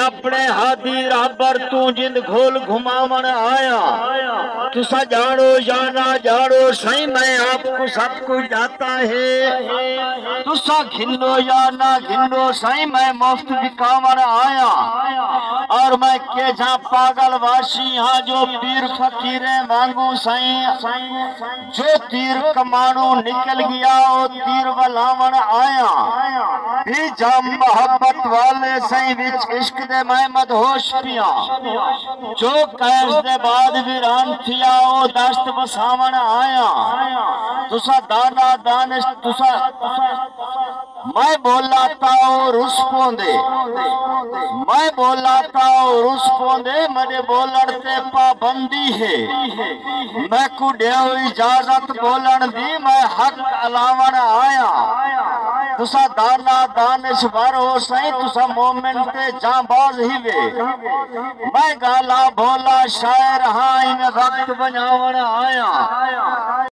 कपड़े हादी राबर तू जिंद घोल घुमावन आया। तुसा जानो या ना जानो सही मैं आपको सब कुछ जाता है। तुसा घिनो या ना घिनो सही मैं मुफ्त बिकावन आया। और मैं के जा पागल वासी हाँ जो पीर फकीरे मांगू सही। जो तीर कमानू निकल गया वो तीर वलावन आया। भी जम मोहब्बत वाले सही विच इश्क दे मैं मदहोश पिया। जो कैस दे बाद वीरान थिया वो दस्त बसावन आया। तुसा दाना दानिश तुसा मैं बोला ताओ रुस पोंदे। मैं बोला ताओ रुस पोंदे मेरे बोलण ते पाबंदी है। मैं को देओ इजाजत बोलण दी मैं हक अलावन आया। तुसा दाना दानिश भर हो सही तुसा मोमिन ते जांबाज ही वे। मैं गाला भोला शायर हाँ इन वक्त बनावन आया।